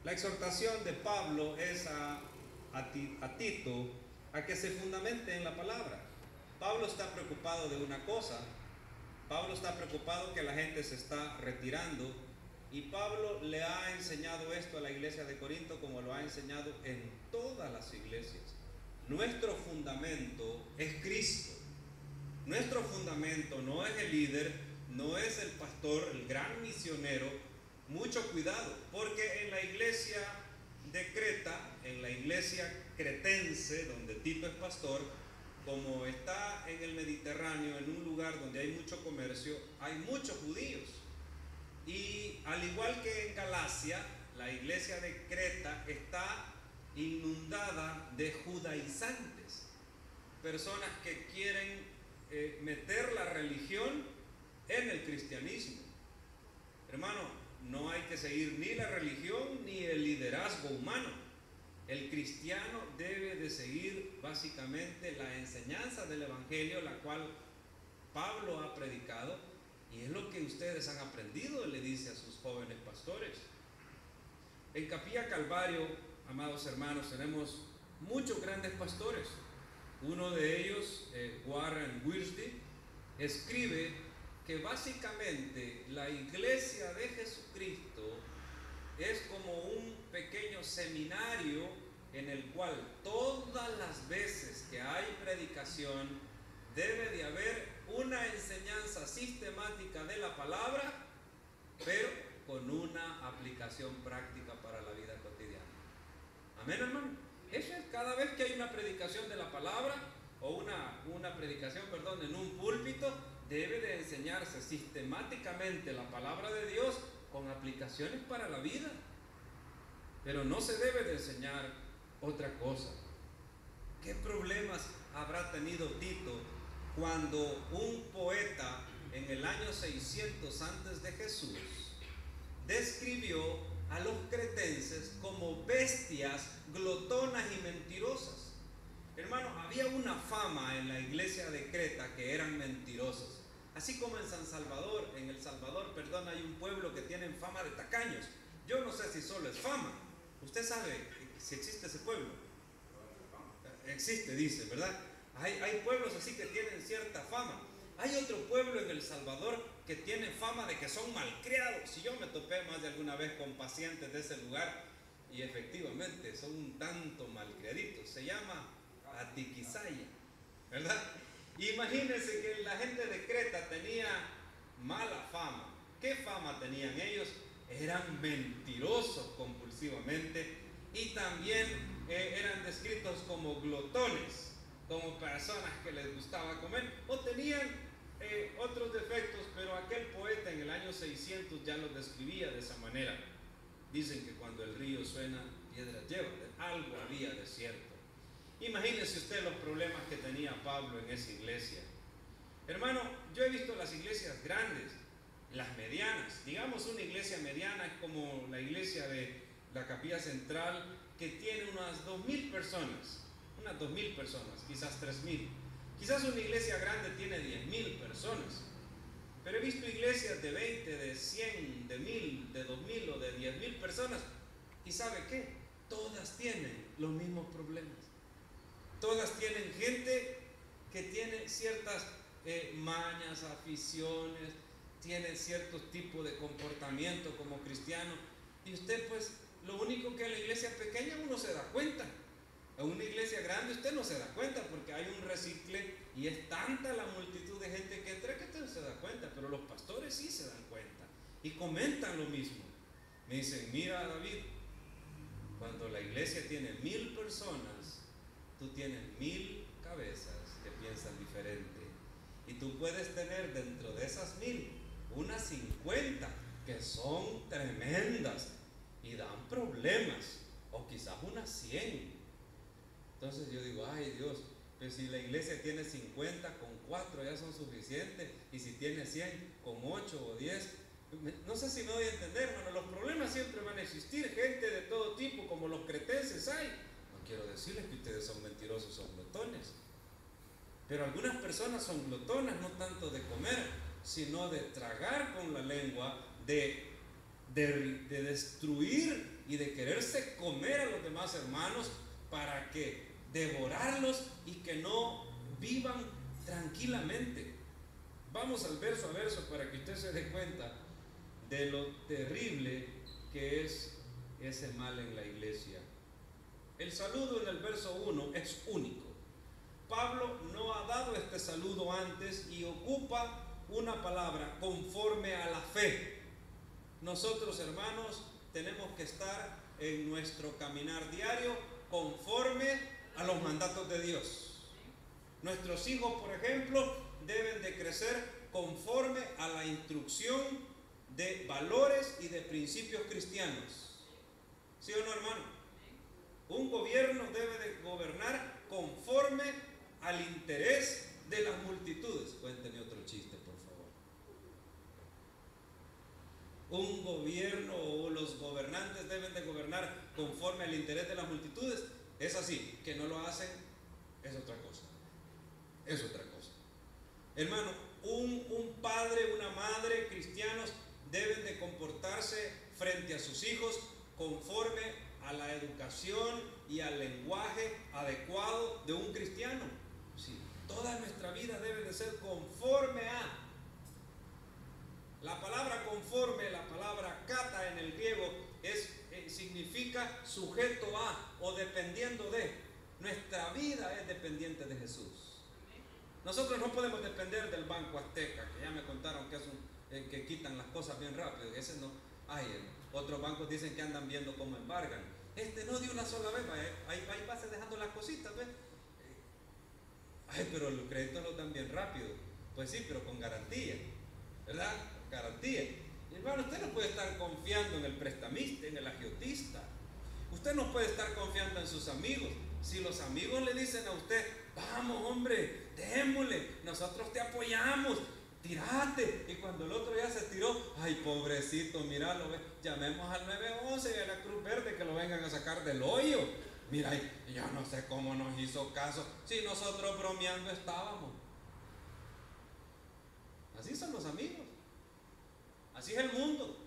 La exhortación de Pablo es a Tito a que se fundamente en la palabra. Pablo está preocupado de una cosa. Pablo está preocupado que la gente se está retirando, y Pablo le ha enseñado esto a la iglesia de Corinto como lo ha enseñado en todas las iglesias. Nuestro fundamento es Cristo. Nuestro fundamento no es el líder, no es el pastor, el gran misionero. Mucho cuidado, porque en la iglesia de Creta, en la iglesia cretense, donde Tito es pastor, como está en el Mediterráneo, en un lugar donde hay mucho comercio, hay muchos judíos. Y al igual que en Galacia, la iglesia de Creta está inundada de judaizantes, personas que quieren meter la religión en el cristianismo. Hermano, no hay que seguir ni la religión ni el liderazgo humano. El cristiano debe de seguir básicamente la enseñanza del evangelio, la cual Pablo ha predicado, y es lo que ustedes han aprendido, le dice a sus jóvenes pastores. En Capilla Calvario, amados hermanos, tenemos muchos grandes pastores. Uno de ellos, Warren Wiersbe, escribe que básicamente la iglesia de Jesucristo es como un pequeño seminario en el cual todas las veces que hay predicación debe de haber una enseñanza sistemática de la palabra, pero con una aplicación práctica para la vida cotidiana. Amén, hermano. Eso es, cada vez que hay una predicación de la palabra o una predicación, en un púlpito, debe de enseñarse sistemáticamente la palabra de Dios con aplicaciones para la vida. Pero no se debe de enseñar otra cosa. ¿Qué problemas habrá tenido Tito cuando un poeta en el año 600 antes de Jesús describió a los cretenses como bestias glotonas y mentirosas? Hermano, había una fama en la iglesia de Creta que eran mentirosos. Así como en San Salvador, en El Salvador, hay un pueblo que tienen fama de tacaños. Yo no sé si solo es fama. Usted sabe si existe ese pueblo. Existe, dice, ¿verdad? Hay pueblos así que tienen cierta fama. Hay otro pueblo en El Salvador que tiene fama de que son malcriados. Si yo me topé más de alguna vez con pacientes de ese lugar, y efectivamente son un tanto malcriaditos. Se llama Atiquizaya, ¿verdad? Imagínense que la gente de Creta tenía mala fama. ¿Qué fama tenían ellos? Eran mentirosos compulsivamente, y también eran descritos como glotones, como personas que les gustaba comer, o tenían otros defectos, pero aquel poeta en el año 600 ya los describía de esa manera. Dicen que cuando el río suena, piedras lleva. Algo había de cierto. Imagínese usted los problemas que tenía Pablo en esa iglesia. Hermano, yo he visto las iglesias grandes, las medianas. Digamos, una iglesia mediana es como la iglesia de la Capilla Central, que tiene unas 2,000 personas. Unas 2,000 personas, quizás 3,000. Quizás una iglesia grande tiene 10,000 personas. Pero he visto iglesias de 20, de 100, de 1,000, de 2,000 o de 10,000 personas. ¿Y sabe qué? Todas tienen los mismos problemas. Todas tienen gente que tiene ciertas mañas, aficiones, tiene ciertos tipos de comportamiento como cristiano. Y usted, pues, lo único que en la iglesia pequeña uno se da cuenta. En una iglesia grande usted no se da cuenta, porque hay un recicle y es tanta la multitud de gente que entra que usted no se da cuenta. Pero los pastores sí se dan cuenta y comentan lo mismo. Me dicen: mira, David, cuando la iglesia tiene 1,000 personas, tú tienes 1,000 cabezas que piensan diferente, y tú puedes tener dentro de esas 1,000 unas 50 que son tremendas y dan problemas, o quizás unas 100. Entonces yo digo: ay Dios, pero si la iglesia tiene 50, con 4 ya son suficientes, y si tiene 100, con 8 o 10, no sé si me doy a entender, hermano. Los problemas siempre van a existir, gente de todo tipo, como los cretenses hay. No quiero decirles que ustedes son mentirosos, son glotones, pero algunas personas son glotonas, no tanto de comer, sino de tragar con la lengua, de de destruir y de quererse comer a los demás hermanos para que devorarlos y que no vivan tranquilamente. Vamos al verso a verso para que usted se dé cuenta de lo terrible que es ese mal en la iglesia. El saludo en el verso 1 es único. Pablo no ha dado este saludo antes y ocupa una palabra: conforme a la fe. Nosotros, hermanos, tenemos que estar en nuestro caminar diario conforme a los mandatos de Dios. Nuestros hijos, por ejemplo, deben de crecer conforme a la instrucción de valores y de principios cristianos. ¿Sí o no, hermano? Un gobierno debe de gobernar conforme al interés de las multitudes. Cuénteme otro chiste, por favor. Un gobierno o los gobernantes deben de gobernar conforme al interés de las multitudes. Es así, que no lo hacen, es otra cosa. Es otra cosa. Hermano, un padre, una madre cristianos deben de comportarse frente a sus hijos conforme a la educación y al lenguaje adecuado de un cristiano. Sí, toda nuestra vida debe de ser conforme a. La palabra conforme, la palabra kata en el griego significa sujeto a o dependiendo de. Nuestra vida es dependiente de Jesús. Nosotros no podemos depender del Banco Azteca, que ya me contaron que es que quitan las cosas bien rápido. Ese no. Otros bancos dicen que andan viendo cómo embargan. Este no dio una sola vez, ahí pasa dejando las cositas, ¿ves? Pero los créditos los dan bien rápido. Pues sí, pero con garantía, ¿verdad? Garantía. Y hermano, usted no puede estar confiando en el prestamista, en el agiotista. Usted no puede estar confiando en sus amigos. Si los amigos le dicen a usted: vamos, hombre, démosle, nosotros te apoyamos, tirate. Y cuando el otro ya se tiró: ay, pobrecito, míralo, llamemos al 911 y a la Cruz Verde que lo vengan a sacar del hoyo. Mira, yo no sé cómo nos hizo caso, si nosotros bromeando estábamos. Así son los amigos, así es el mundo.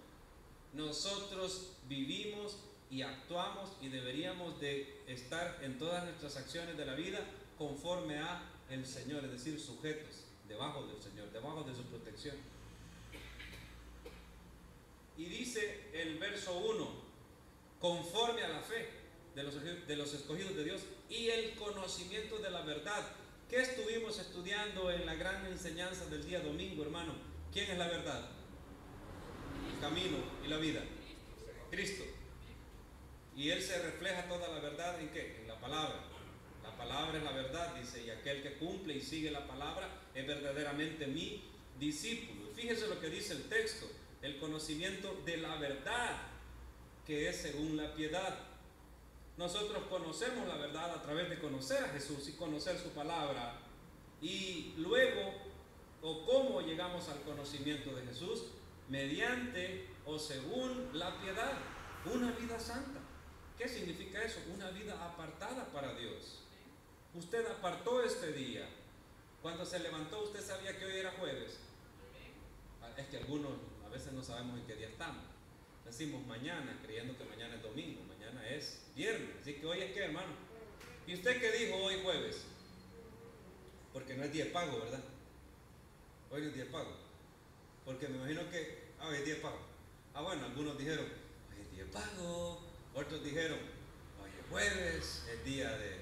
Nosotros vivimos y actuamos y deberíamos de estar en todas nuestras acciones de la vida conforme a el Señor, es decir, sujetos debajo del Señor, debajo de su protección. Y dice el verso 1: conforme a la fe de los escogidos de Dios y el conocimiento de la verdad. ¿Qué estuvimos estudiando en la gran enseñanza del día domingo, hermano? ¿Quién es la verdad? El camino y la vida. Cristo. Y Él se refleja toda la verdad ¿en qué? En la palabra. La palabra es la verdad, dice, y aquel que cumple y sigue la palabra es verdaderamente mi discípulo. Fíjese lo que dice el texto: el conocimiento de la verdad, que es según la piedad. Nosotros conocemos la verdad a través de conocer a Jesús y conocer su palabra. Y luego, o cómo llegamos al conocimiento de Jesús, mediante o según la piedad, una vida santa. ¿Qué significa eso? Una vida apartada para Dios. Usted apartó este día. Cuando se levantó, usted sabía que hoy era jueves. Es que algunos a veces no sabemos en qué día estamos. Decimos mañana, creyendo que mañana es domingo, mañana es viernes. Así que hoy es qué, hermano. ¿Y usted qué dijo hoy jueves? Porque no es día de pago, ¿verdad? Hoy no es día de pago. Porque me imagino que hoy es día de pago. Bueno, algunos dijeron: hoy es día de pago. Otros dijeron: hoy es jueves, es día de...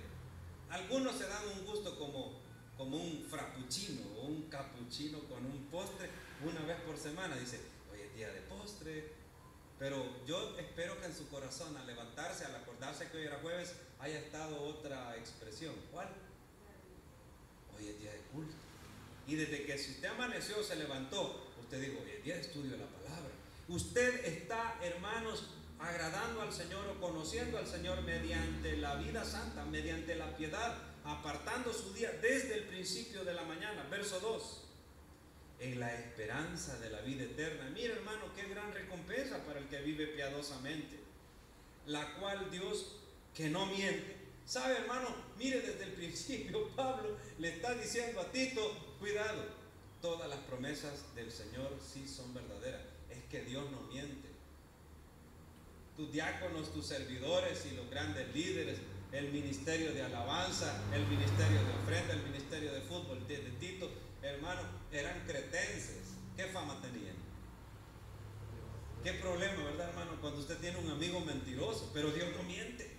Algunos se dan un gusto como un frappuccino o un cappuccino con un postre una vez por semana. Dice: hoy es día de postre. Pero yo espero que en su corazón, al levantarse, al acordarse que hoy era jueves, haya estado otra expresión. ¿Cuál? Hoy es día de culto. Y desde que si usted amaneció, se levantó, usted dijo: hoy es día de estudio de la palabra. Usted está, hermanos, agradando al Señor o conociendo al Señor mediante la vida santa, mediante la piedad, apartando su día desde el principio de la mañana. Verso 2: en la esperanza de la vida eterna. Mira, hermano, qué gran recompensa para el que vive piadosamente, la cual Dios, que no miente. ¿Sabe, hermano? Mire, desde el principio Pablo le está diciendo a Tito: cuidado, todas las promesas del Señor sí son verdaderas. Es que Dios no miente. tus diáconos, tus servidores y los grandes líderes, el ministerio de alabanza, el ministerio de ofrenda, el ministerio de fútbol de Tito, hermano, eran cretenses. ¿Qué fama tenían? ¿Qué problema, verdad, hermano? Cuando usted tiene un amigo mentiroso, pero Dios no miente.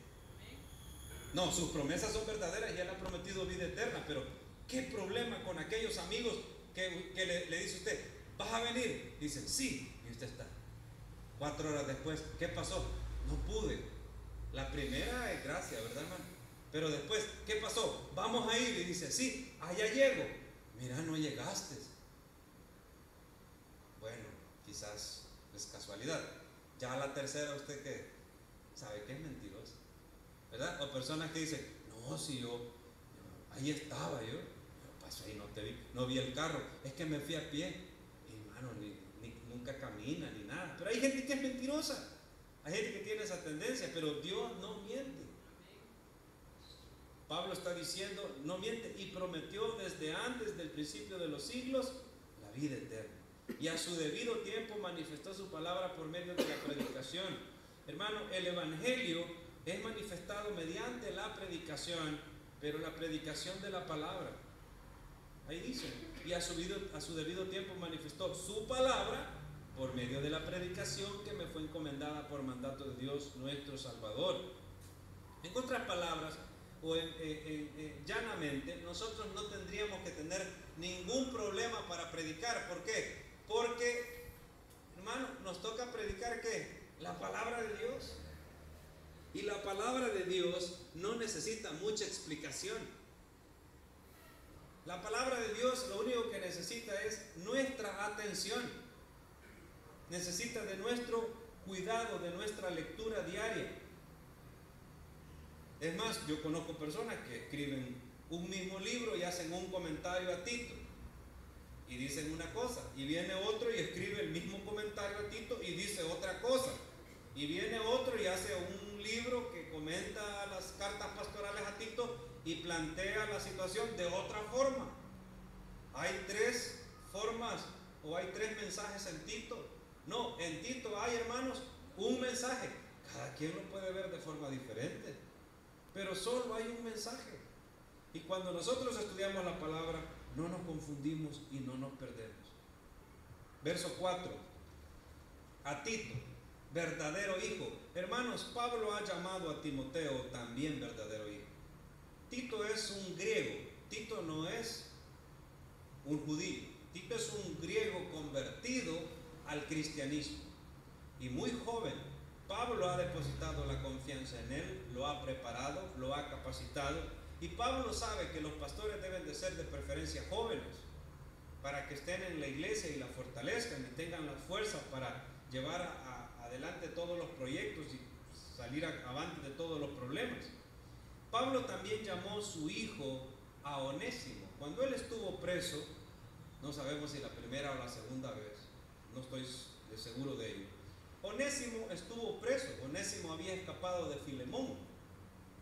No, sus promesas son verdaderas y Él ha prometido vida eterna, pero ¿qué problema con aquellos amigos que le dice usted, ¿vas a venir? Dicen, sí, y usted está. 4 horas después, ¿qué pasó? No pude. La primera es gracia, ¿verdad, hermano? Pero después, ¿qué pasó? Vamos a ir, y dice, sí, allá llego. Mira, no llegaste. Bueno, quizás es casualidad. Ya a la tercera, usted que sabe que es mentiroso, ¿verdad? O personas que dicen, no, si yo ahí estaba yo paso ahí, no te vi, no vi el carro, es que me fui a pie. Hermano, nunca camina ni nada. Pero hay gente que es mentirosa, hay gente que tiene esa tendencia, pero Dios no miente. Pablo está diciendo, no miente, y prometió desde antes del principio de los siglos la vida eterna. Y a su debido tiempo manifestó su palabra por medio de la predicación. Hermano, el evangelio es manifestado mediante la predicación, pero la predicación de la palabra. Ahí dice, y a su debido tiempo manifestó su palabra por medio de la predicación que me fue encomendada por mandato de Dios nuestro Salvador. En otras palabras, o llanamente, nosotros no tendríamos que tener ningún problema para predicar. ¿Por qué? Porque, hermano, nos toca predicar ¿qué? La palabra de Dios. Y la palabra de Dios no necesita mucha explicación. La palabra de Dios lo único que necesita es nuestra atención. Necesita de nuestro cuidado, de nuestra lectura diaria. Es más, yo conozco personas que escriben un mismo libro y hacen un comentario a Tito y dicen una cosa, y viene otro y escribe el mismo comentario a Tito y dice otra cosa, y viene otro y hace un libro que comenta las cartas pastorales a Tito y plantea la situación de otra forma. Hay 3 formas o hay 3 mensajes en Tito. No, en Tito hay, hermanos, un mensaje. Cada quien lo puede ver de forma diferente, pero solo hay un mensaje. Y cuando nosotros estudiamos la palabra, no nos confundimos y no nos perdemos. Verso 4. A Tito, verdadero hijo. Hermanos, Pablo ha llamado a Timoteo también verdadero hijo. Tito es un griego. Tito no es un judío. Tito es un griego convertido al cristianismo. Y muy joven. Pablo ha depositado la confianza en él, lo ha preparado, lo ha capacitado, y Pablo sabe que los pastores deben de ser de preferencia jóvenes, para que estén en la iglesia y la fortalezcan y tengan las fuerzas para llevar adelante todos los proyectos y salir avante de todos los problemas. Pablo también llamó su hijo a Onésimo. Cuando él estuvo preso, no sabemos si la primera o la segunda vez, no estoy seguro de ello, Onésimo estuvo preso. Onésimo había escapado de Filemón,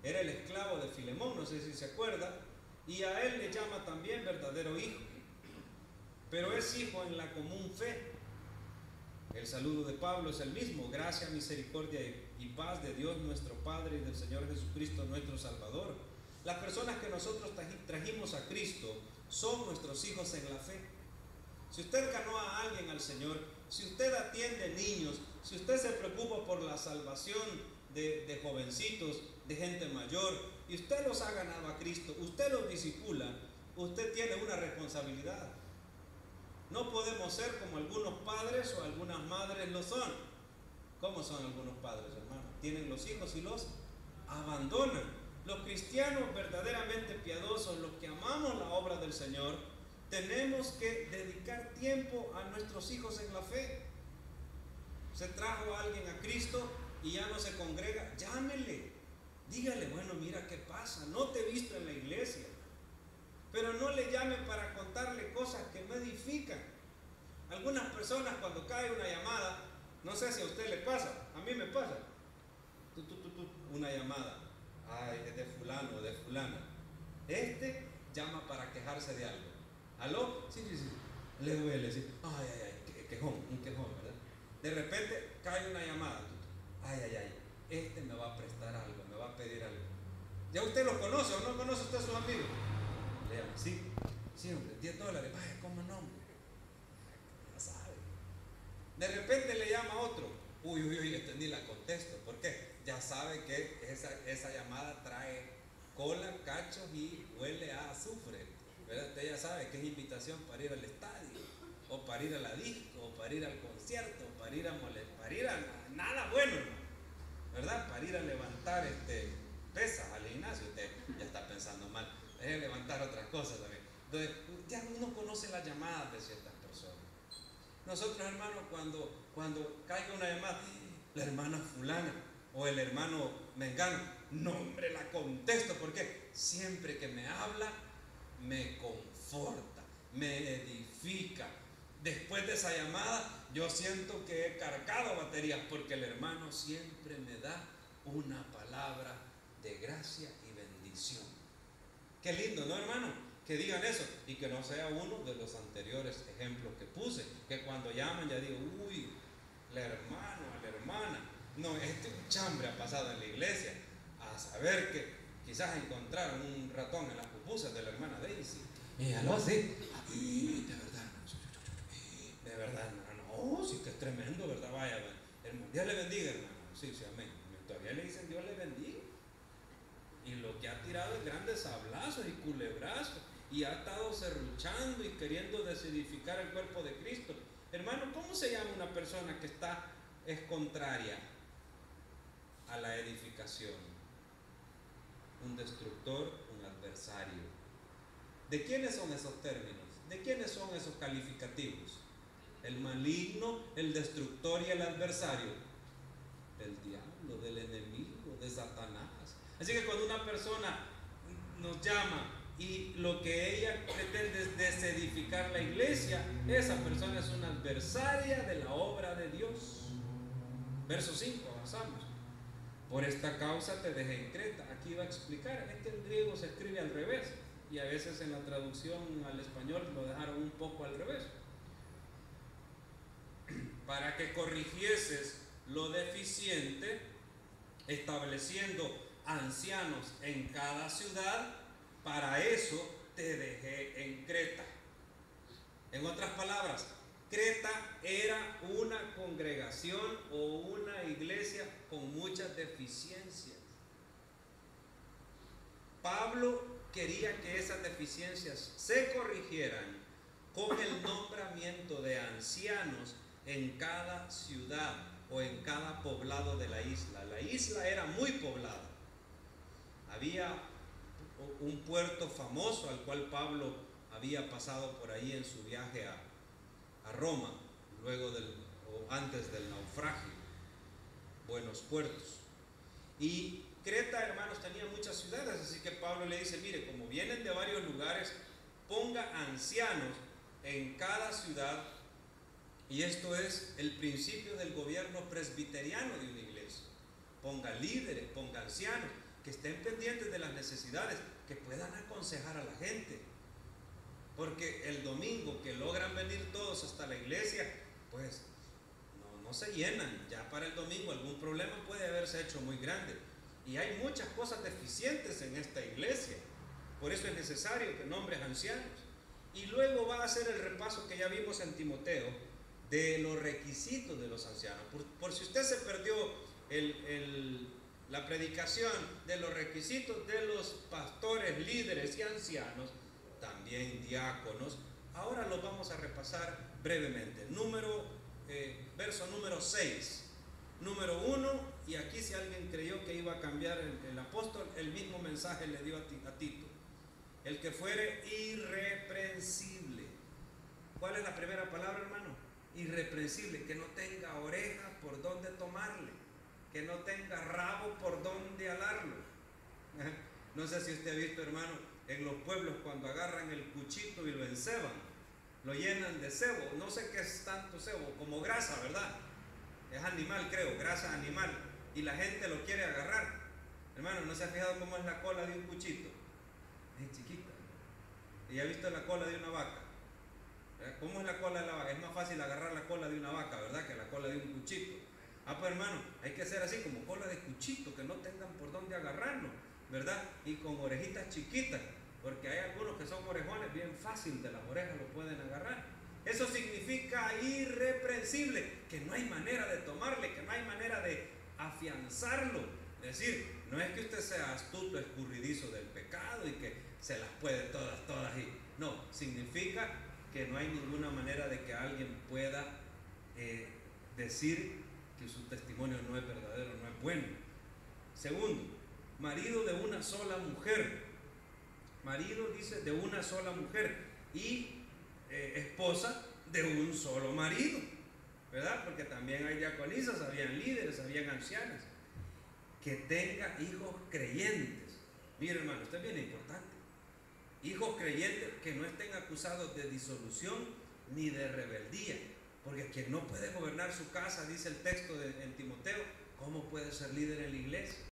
era el esclavo de Filemón, no sé si se acuerda, y a él le llama también verdadero hijo, pero es hijo en la común fe. El saludo de Pablo es el mismo: gracia, misericordia y paz de Dios nuestro Padre y del Señor Jesucristo nuestro Salvador. Las personas que nosotros trajimos a Cristo son nuestros hijos en la fe. Si usted ganó a alguien al Señor, si usted atiende niños, si usted se preocupa por la salvación de jovencitos, de gente mayor, y usted los ha ganado a Cristo, usted los discipula, usted tiene una responsabilidad. No podemos ser como algunos padres o algunas madres lo son. ¿Cómo son algunos padres, hermano? Tienen los hijos y los abandonan. Los cristianos verdaderamente piadosos, los que amamos la obra del Señor, tenemos que dedicar tiempo a nuestros hijos en la fe. Se trajo a alguien a Cristo y ya no se congrega, llámele, dígale, bueno, mira qué pasa, no te he visto en la iglesia, pero no le llame para contarle cosas que no edifican. Algunas personas, cuando cae una llamada, no sé si a usted le pasa, a mí me pasa, una llamada, ay, es de fulano o de fulana, llama para quejarse de algo. ¿Aló? Sí, le duele, sí. Ay, un quejón, ¿verdad? De repente cae una llamada, ay, este me va a prestar algo, me va a pedir algo. ¿Ya usted los conoce o no conoce usted a sus amigos? Le llaman, sí, sí, hombre, $10, vaya, ¿cómo no? Ya sabe. De repente le llama a otro, uy, este ni la contesto. ¿Por qué? Ya sabe que esa llamada trae cola, cachos y huele a azufre, ¿verdad? Usted ya sabe que es invitación para ir al estadio, o para ir a la disco, o para ir al concierto, o para ir a nada bueno, ¿verdad? Para ir a levantar pesas al gimnasio. Usted ya está pensando mal, debe levantar otras cosas también. Entonces, ya uno conoce las llamadas de ciertas personas. Nosotros, hermanos, cuando caiga una llamada, la hermana fulana o el hermano mengano, no, hombre, la contesto, porque siempre que me habla me conforta, me edifica. Después de esa llamada yo siento que he cargado baterías, porque el hermano siempre me da una palabra de gracia y bendición. Qué lindo, ¿no, hermano? Que digan eso, y que no sea uno de los anteriores ejemplos que puse, que cuando llaman ya digo, uy, la hermana, la hermana. No, chambre ha pasado en la iglesia, a saber que quizás encontraron un ratón en las pupusas de la hermana Daisy. Y algo así, de verdad, hermano, sí que es tremendo, ¿verdad? Vaya, hermano, Dios le bendiga, hermano. Sí, amén. Todavía le dicen Dios le bendiga. Y lo que ha tirado es grandes sablazos y culebrazos, y ha estado serruchando y queriendo desedificar el cuerpo de Cristo. Hermano, ¿cómo se llama una persona que es contraria a la edificación? Un destructor, un adversario. ¿De quiénes son esos términos? ¿De quiénes son esos calificativos? El maligno, el destructor y el adversario. Del diablo, del enemigo, de Satanás. Así que cuando una persona nos llama y lo que ella pretende es desedificar la iglesia, esa persona es una adversaria de la obra de Dios. Verso 5, avanzamos. Por esta causa te dejé en Creta. Aquí va a explicar, es que en griego se escribe al revés, y a veces en la traducción al español lo dejaron un poco al revés. Para que corrigieses lo deficiente, estableciendo ancianos en cada ciudad. Para eso te dejé en Creta. En otras palabras, Creta era una congregación o una iglesia con muchas deficiencias. Pablo quería que esas deficiencias se corrigieran con el nombramiento de ancianos en cada ciudad o en cada poblado de la isla. La isla era muy poblada. Había un puerto famoso al cual Pablo había pasado por ahí en su viaje a Roma, antes del naufragio. Buenos puertos. Y Creta, hermanos, tenía muchas ciudades, así que Pablo le dice, mire, como vienen de varios lugares, ponga ancianos en cada ciudad. Y esto es el principio del gobierno presbiteriano de una iglesia. Ponga líderes, ponga ancianos, que estén pendientes de las necesidades, que puedan aconsejar a la gente. Porque el domingo que logran venir todos hasta la iglesia, pues no se llenan. Ya para el domingo algún problema puede haberse hecho muy grande. Y hay muchas cosas deficientes en esta iglesia. Por eso es necesario que nombres ancianos. Y luego va a hacer el repaso que ya vimos en Timoteo de los requisitos de los ancianos. Por si usted se perdió la predicación de los requisitos de los pastores, líderes y ancianos, también diáconos, ahora los vamos a repasar brevemente. Verso número 6. Número 1, y aquí si alguien creyó que iba a cambiar el apóstol, el mismo mensaje le dio a Tito. El que fuere irreprensible. ¿Cuál es la primera palabra, hermano? Irreprensible, que no tenga oreja por donde tomarle, que no tenga rabo por donde alarlo. No sé si usted ha visto, hermano, en los pueblos cuando agarran el cuchito y lo enceban, lo llenan de cebo, no sé qué es tanto cebo, como grasa, ¿verdad? Es animal, creo, grasa animal, y la gente lo quiere agarrar. Hermano, ¿no se ha fijado cómo es la cola de un cuchito? Es chiquita. ¿Y ha visto la cola de una vaca? ¿Cómo es la cola de la vaca? Es más fácil agarrar la cola de una vaca, ¿verdad?, que la cola de un cuchito. Ah, pues hermano, hay que hacer así como cola de cuchito, que no tengan por dónde agarrarlo, ¿verdad? Y con orejitas chiquitas, porque hay algunos que son orejones, bien fácil de las orejas lo pueden agarrar. Eso significa irreprensible, que no hay manera de tomarle, que no hay manera de afianzarlo. Es decir, no es que usted sea astuto, escurridizo del pecado y que se las puede todas y no, significa que no hay ninguna manera de que alguien pueda decir que su testimonio no es verdadero, no es bueno. Segundo, marido de una sola mujer. Marido, dice, de una sola mujer y esposa de un solo marido, ¿verdad? Porque también hay diaconisas, habían líderes, habían ancianas. Que tenga hijos creyentes. Mire, hermano, esto es bien importante. Hijos creyentes que no estén acusados de disolución ni de rebeldía. Porque quien no puede gobernar su casa, dice el texto en Timoteo, ¿cómo puede ser líder en la iglesia?